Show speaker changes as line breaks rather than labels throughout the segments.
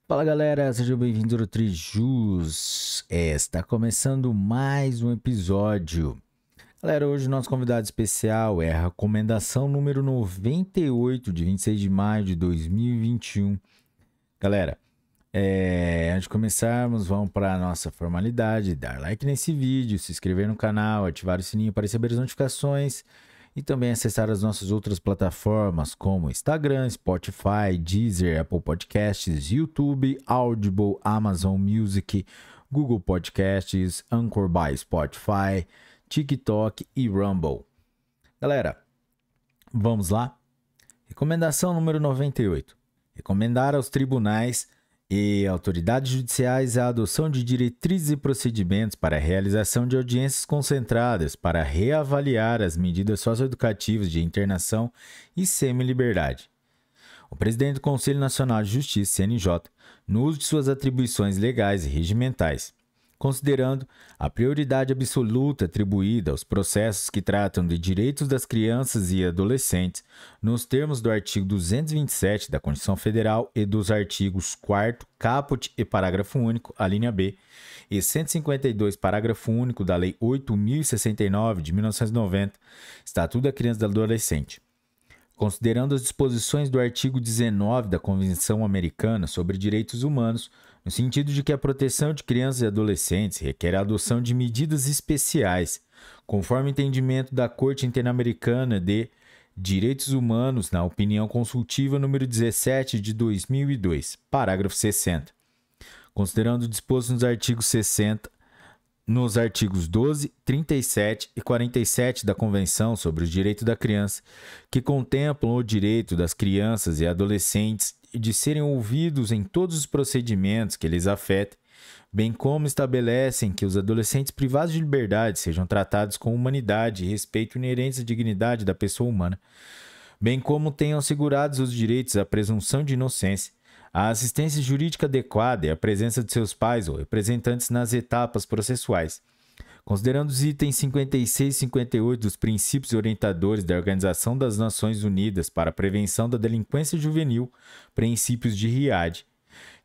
Fala galera, sejam bem-vindos ao Trijus. Está começando mais um episódio. Galera, hoje o nosso convidado especial é a recomendação número 98 de 26 de maio de 2021. Galera, antes de começarmos, vamos para a nossa formalidade, dar like nesse vídeo, se inscrever no canal, ativar o sininho para receber as notificações e também acessar as nossas outras plataformas como Instagram, Spotify, Deezer, Apple Podcasts, YouTube, Audible, Amazon Music, Google Podcasts, Anchor by Spotify, TikTok e Rumble. Galera, vamos lá? Recomendação número 98. Recomendar aos tribunais e autoridades judiciais a adoção de diretrizes e procedimentos para a realização de audiências concentradas para reavaliar as medidas socioeducativas de internação e semi-liberdade. O presidente do Conselho Nacional de Justiça, CNJ, no uso de suas atribuições legais e regimentais, considerando a prioridade absoluta atribuída aos processos que tratam de direitos das crianças e adolescentes, nos termos do artigo 227 da Constituição Federal e dos artigos 4º, caput e parágrafo único, a linha B, e 152, parágrafo único da Lei 8.069 de 1990, Estatuto da Criança e do Adolescente. Considerando as disposições do artigo 19 da Convenção Americana sobre Direitos Humanos, no sentido de que a proteção de crianças e adolescentes requer a adoção de medidas especiais, conforme o entendimento da Corte Interamericana de Direitos Humanos na opinião consultiva número 17 de 2002, parágrafo 60. Considerando o disposto nos artigos 60, nos artigos 12, 37 e 47 da Convenção sobre os Direitos da Criança, que contemplam o direito das crianças e adolescentes de serem ouvidos em todos os procedimentos que lhes afetem, bem como estabelecem que os adolescentes privados de liberdade sejam tratados com humanidade e respeito inerentes à dignidade da pessoa humana, bem como tenham assegurados os direitos à presunção de inocência, a assistência jurídica adequada e a presença de seus pais ou representantes nas etapas processuais. Considerando os itens 56 e 58 dos princípios orientadores da Organização das Nações Unidas para a Prevenção da Delinquência Juvenil, princípios de Riad,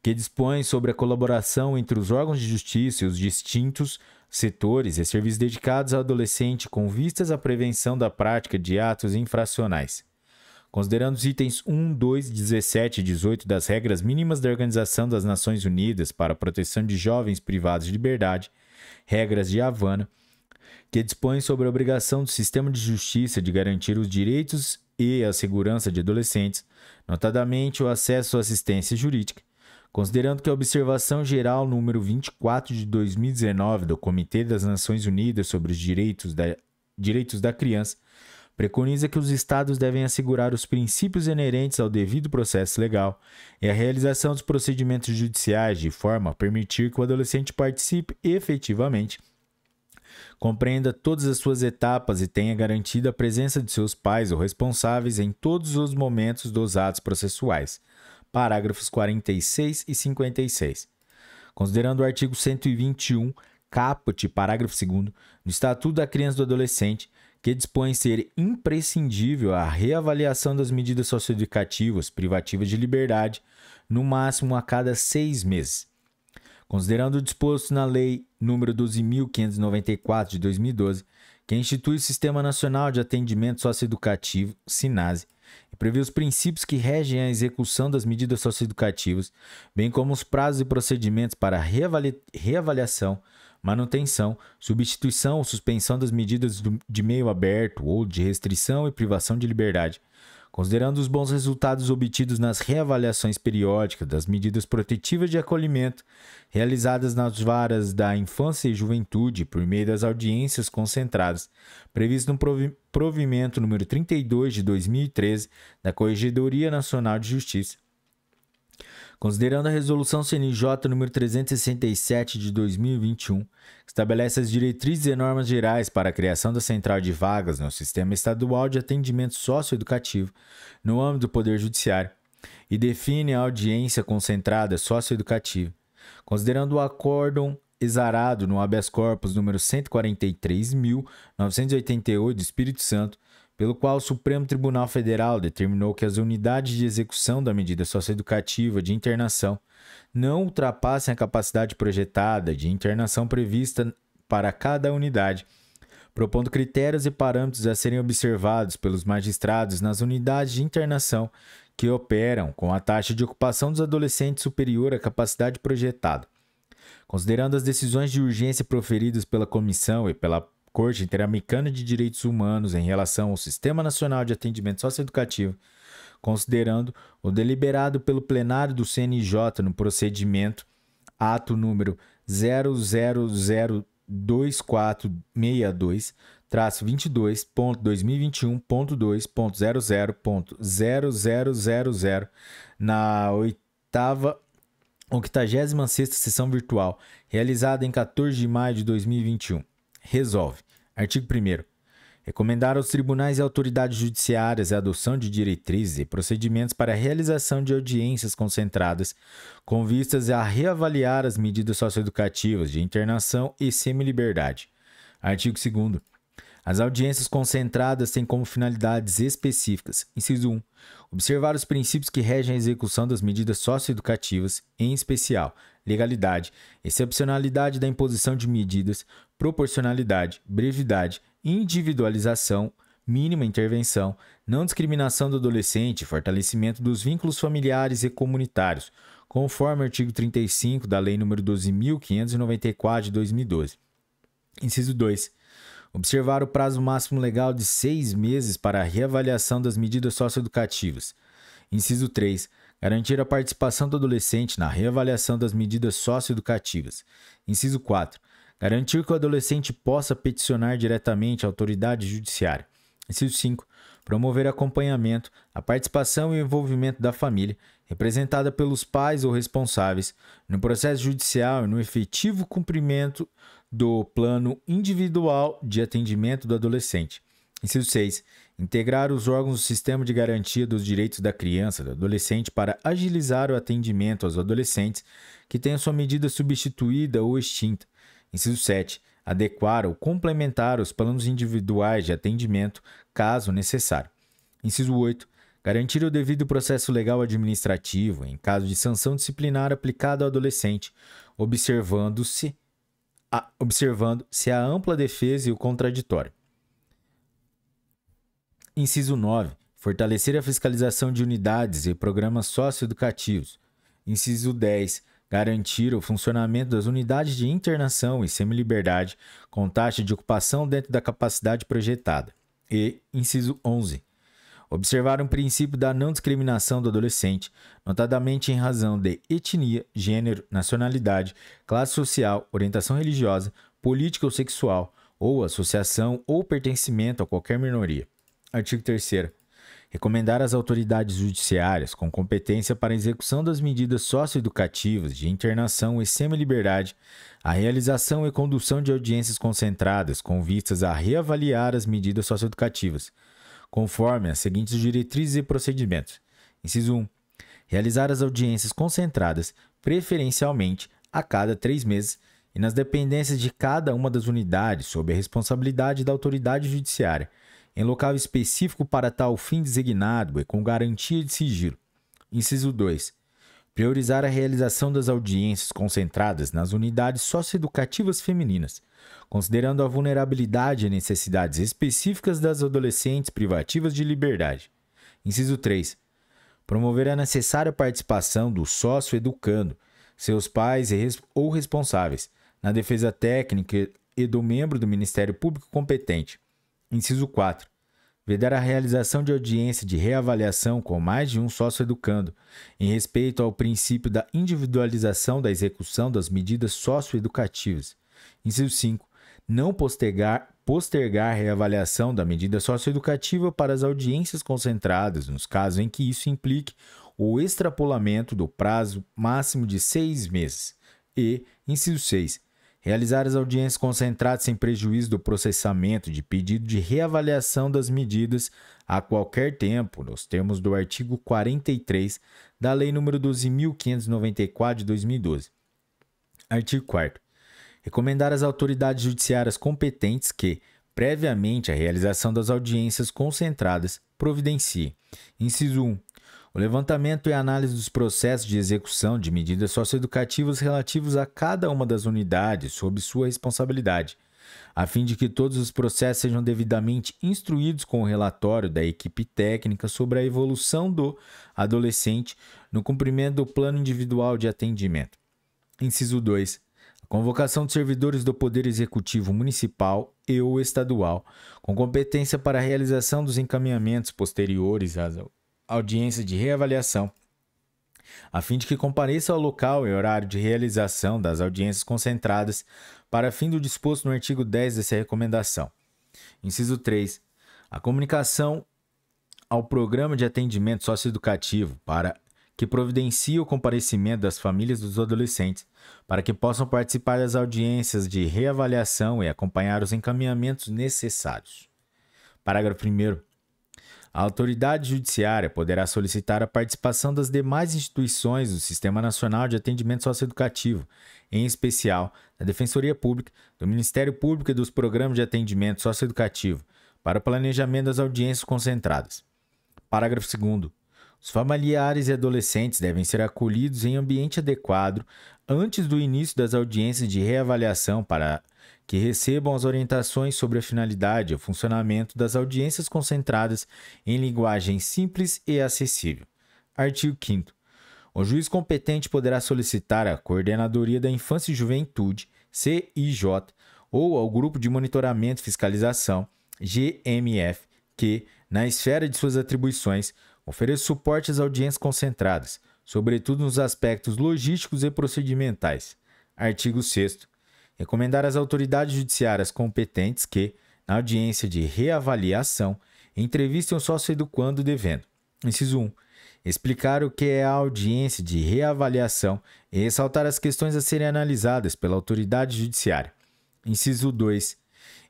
que dispõem sobre a colaboração entre os órgãos de justiça e os distintos setores e serviços dedicados ao adolescente com vistas à prevenção da prática de atos infracionais. Considerando os itens 1, 2, 17 e 18 das regras mínimas da Organização das Nações Unidas para a proteção de jovens privados de liberdade, regras de Havana, que dispõem sobre a obrigação do sistema de justiça de garantir os direitos e a segurança de adolescentes, notadamente o acesso à assistência jurídica, considerando que a Observação Geral número 24 de 2019 do Comitê das Nações Unidas sobre os Direitos da Criança preconiza que os Estados devem assegurar os princípios inerentes ao devido processo legal e a realização dos procedimentos judiciais de forma a permitir que o adolescente participe efetivamente, compreenda todas as suas etapas e tenha garantida a presença de seus pais ou responsáveis em todos os momentos dos atos processuais. Parágrafos 46 e 56. Considerando o artigo 121, caput, parágrafo 2º, do Estatuto da Criança e do Adolescente, que dispõe ser imprescindível a reavaliação das medidas socioeducativas privativas de liberdade, no máximo a cada 6 meses. Considerando o disposto na Lei nº 12.594 de 2012, que institui o Sistema Nacional de Atendimento Socioeducativo, SINASE, e prevê os princípios que regem a execução das medidas socioeducativas, bem como os prazos e procedimentos para reavaliação, manutenção, substituição ou suspensão das medidas de meio aberto ou de restrição e privação de liberdade, considerando os bons resultados obtidos nas reavaliações periódicas das medidas protetivas de acolhimento realizadas nas varas da infância e juventude por meio das audiências concentradas, previsto no provimento número 32 de 2013 da Corregedoria Nacional de Justiça. Considerando a Resolução CNJ nº 367 de 2021, que estabelece as diretrizes e normas gerais para a criação da central de vagas no Sistema Estadual de Atendimento Socioeducativo no âmbito do Poder Judiciário e define a audiência concentrada socioeducativa, considerando o acórdão exarado no habeas corpus número 143.988 do Espírito Santo, pelo qual o Supremo Tribunal Federal determinou que as unidades de execução da medida socioeducativa de internação não ultrapassem a capacidade projetada de internação prevista para cada unidade, propondo critérios e parâmetros a serem observados pelos magistrados nas unidades de internação que operam com a taxa de ocupação dos adolescentes superior à capacidade projetada. Considerando as decisões de urgência proferidas pela Comissão e pela Corte Interamericana de Direitos Humanos em relação ao Sistema Nacional de Atendimento Socioeducativo, considerando o deliberado pelo plenário do CNJ no procedimento ato número 0002462.2021.2.00.0000 na 86ª sessão virtual, realizada em 14 de maio de 2021. Resolve. Artigo 1º. Recomendar aos tribunais e autoridades judiciárias a adoção de diretrizes e procedimentos para a realização de audiências concentradas com vistas a reavaliar as medidas socioeducativas de internação e semiliberdade. Artigo 2º. As audiências concentradas têm como finalidades específicas: inciso 1. Observar os princípios que regem a execução das medidas socioeducativas, em especial legalidade, excepcionalidade da imposição de medidas, proporcionalidade, brevidade, individualização, mínima intervenção, não discriminação do adolescente e fortalecimento dos vínculos familiares e comunitários, conforme o artigo 35 da Lei nº 12.594 de 2012. Inciso 2. Observar o prazo máximo legal de 6 meses para a reavaliação das medidas socioeducativas. Inciso 3. Garantir a participação do adolescente na reavaliação das medidas socioeducativas. Inciso 4. Garantir que o adolescente possa peticionar diretamente a autoridade judiciária. Inciso 5. Promover acompanhamento, a participação e o envolvimento da família, representada pelos pais ou responsáveis, no processo judicial e no efetivo cumprimento do plano individual de atendimento do adolescente. Inciso 6. Integrar os órgãos do Sistema de Garantia dos Direitos da Criança e do Adolescente para agilizar o atendimento aos adolescentes que tenham sua medida substituída ou extinta. Inciso 7. Adequar ou complementar os planos individuais de atendimento, caso necessário. Inciso 8. Garantir o devido processo legal administrativo em caso de sanção disciplinar aplicada ao adolescente, observando-se a ampla defesa e o contraditório. Inciso 9. Fortalecer a fiscalização de unidades e programas socioeducativos. Inciso 10. Garantir o funcionamento das unidades de internação e semiliberdade com taxa de ocupação dentro da capacidade projetada. E, inciso 11. Observar um princípio da não discriminação do adolescente, notadamente em razão de etnia, gênero, nacionalidade, classe social, orientação religiosa, política ou sexual, ou associação ou pertencimento a qualquer minoria. Artigo 3º. Recomendar às autoridades judiciárias com competência para a execução das medidas socioeducativas de internação e semiliberdade a realização e condução de audiências concentradas com vistas a reavaliar as medidas socioeducativas, conforme as seguintes diretrizes e procedimentos. Inciso 1. Realizar as audiências concentradas, preferencialmente, a cada 3 meses e nas dependências de cada uma das unidades sob a responsabilidade da autoridade judiciária, em local específico para tal fim designado e com garantia de sigilo. Inciso 2. Priorizar a realização das audiências concentradas nas unidades socioeducativas femininas, considerando a vulnerabilidade e necessidades específicas das adolescentes privativas de liberdade. Inciso 3. Promover a necessária participação do sócio-educando, seus pais ou responsáveis, na defesa técnica e do membro do Ministério Público competente. Inciso 4. Vedar a realização de audiência de reavaliação com mais de um sócio-educando, em respeito ao princípio da individualização da execução das medidas socioeducativas. Inciso 5. Não postergar a reavaliação da medida socioeducativa para as audiências concentradas, nos casos em que isso implique o extrapolamento do prazo máximo de 6 meses. E, inciso 6. Realizar as audiências concentradas sem prejuízo do processamento de pedido de reavaliação das medidas a qualquer tempo, nos termos do artigo 43 da Lei nº 12.594 de 2012. Artigo 4º. Recomendar às autoridades judiciárias competentes que, previamente à realização das audiências concentradas, providencie. Inciso 1. O levantamento e análise dos processos de execução de medidas socioeducativas relativos a cada uma das unidades sob sua responsabilidade, a fim de que todos os processos sejam devidamente instruídos com o relatório da equipe técnica sobre a evolução do adolescente no cumprimento do plano individual de atendimento. Inciso 2. A convocação de servidores do Poder Executivo Municipal e ou estadual, com competência para a realização dos encaminhamentos posteriores às audiências de reavaliação, a fim de que compareça ao local e horário de realização das audiências concentradas para fim do disposto no artigo 10 dessa recomendação. Inciso 3. A comunicação ao Programa de Atendimento Socioeducativo para que providencie o comparecimento das famílias dos adolescentes para que possam participar das audiências de reavaliação e acompanhar os encaminhamentos necessários. Parágrafo 1º. A autoridade judiciária poderá solicitar a participação das demais instituições do Sistema Nacional de Atendimento Socioeducativo, em especial da Defensoria Pública, do Ministério Público e dos Programas de Atendimento Socioeducativo, para o planejamento das audiências concentradas. Parágrafo 2º. Os familiares e adolescentes devem ser acolhidos em ambiente adequado antes do início das audiências de reavaliação para que recebam as orientações sobre a finalidade e o funcionamento das audiências concentradas em linguagem simples e acessível. Artigo 5º. O juiz competente poderá solicitar à Coordenadoria da Infância e Juventude, CIJ, ou ao Grupo de Monitoramento e Fiscalização, GMF, que, na esfera de suas atribuições, ofereça suporte às audiências concentradas, sobretudo nos aspectos logísticos e procedimentais. Artigo 6º. Recomendar às autoridades judiciárias competentes que, na audiência de reavaliação, entrevistem o sócio-educando devendo. Inciso 1. Explicar o que é a audiência de reavaliação e ressaltar as questões a serem analisadas pela autoridade judiciária. Inciso 2.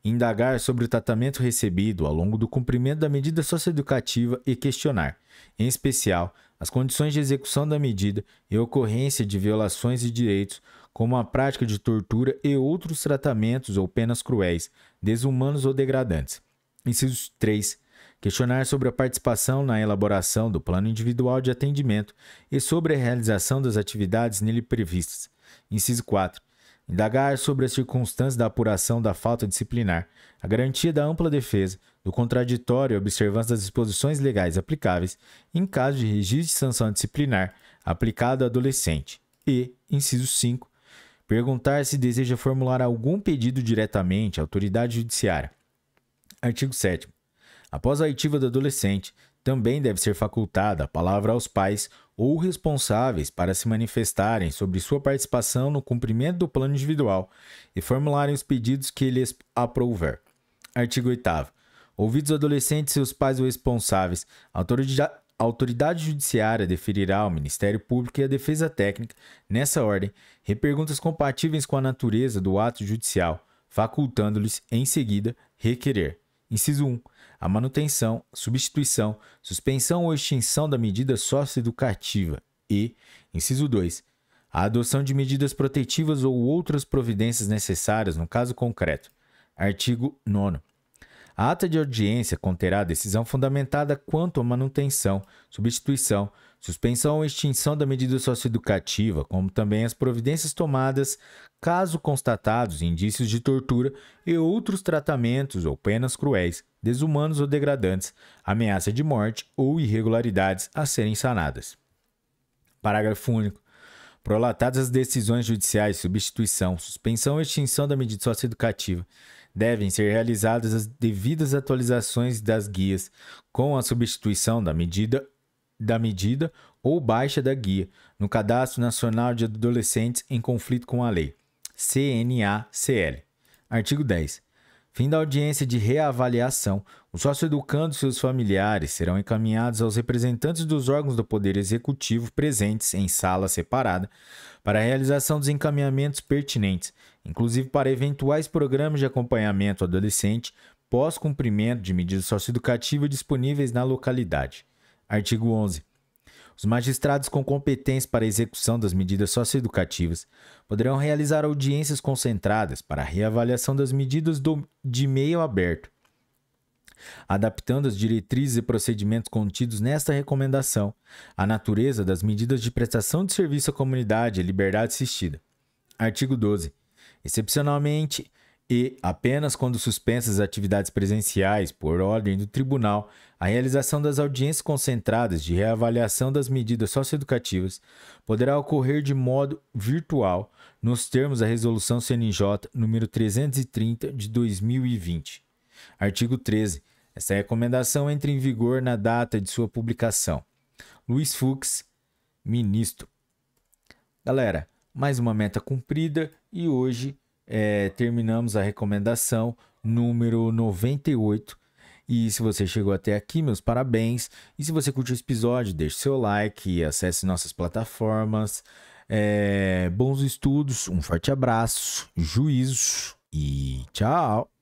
Indagar sobre o tratamento recebido ao longo do cumprimento da medida socioeducativa e questionar, em especial, as condições de execução da medida e ocorrência de violações de direitos, como a prática de tortura e outros tratamentos ou penas cruéis, desumanos ou degradantes. Inciso 3. Questionar sobre a participação na elaboração do plano individual de atendimento e sobre a realização das atividades nele previstas. Inciso 4. Indagar sobre as circunstâncias da apuração da falta disciplinar, a garantia da ampla defesa, do contraditório e observância das disposições legais aplicáveis em caso de registro de sanção disciplinar aplicado ao adolescente. E, inciso 5, perguntar se deseja formular algum pedido diretamente à autoridade judiciária. Artigo 7º. Após a oitiva do adolescente, também deve ser facultada a palavra aos pais ou responsáveis para se manifestarem sobre sua participação no cumprimento do plano individual e formularem os pedidos que lhes aprouver. Artigo 8º. Ouvidos os adolescentes e seus pais ou responsáveis, a autoridade judiciária deferirá ao Ministério Público e à Defesa Técnica, nessa ordem, reperguntas compatíveis com a natureza do ato judicial, facultando-lhes, em seguida, requerer. Inciso 1. A manutenção, substituição, suspensão ou extinção da medida socioeducativa e, inciso 2, a adoção de medidas protetivas ou outras providências necessárias no caso concreto. Artigo 9º. A ata de audiência conterá decisão fundamentada quanto à manutenção, substituição, suspensão ou extinção da medida socioeducativa, como também as providências tomadas caso constatados indícios de tortura e outros tratamentos ou penas cruéis, desumanos ou degradantes, ameaça de morte ou irregularidades a serem sanadas. Parágrafo único. Prolatadas as decisões judiciais de substituição, suspensão ou extinção da medida socioeducativa, devem ser realizadas as devidas atualizações das guias, com a substituição da medida ou baixa da guia, no Cadastro Nacional de Adolescentes em conflito com a lei, CNA-CL. Artigo 10. Fim da audiência de reavaliação, o sócio-educando e seus familiares serão encaminhados aos representantes dos órgãos do Poder Executivo presentes em sala separada para a realização dos encaminhamentos pertinentes, inclusive para eventuais programas de acompanhamento adolescente pós-cumprimento de medidas socioeducativas disponíveis na localidade. Artigo 11. Os magistrados com competência para a execução das medidas socioeducativas poderão realizar audiências concentradas para a reavaliação das medidas de meio aberto, adaptando as diretrizes e procedimentos contidos nesta recomendação à natureza das medidas de prestação de serviço à comunidade e liberdade assistida. Artigo 12. Excepcionalmente e apenas quando suspensas as atividades presenciais por ordem do tribunal, a realização das audiências concentradas de reavaliação das medidas socioeducativas poderá ocorrer de modo virtual, nos termos da Resolução CNJ nº 330 de 2020. Artigo 13. Esta recomendação entra em vigor na data de sua publicação. Luiz Fux, ministro. Galera, mais uma meta cumprida e hoje terminamos a recomendação número 98. E se você chegou até aqui, meus parabéns. E se você curtiu esse episódio, deixe seu like e acesse nossas plataformas. Bons estudos, um forte abraço, juízo e tchau!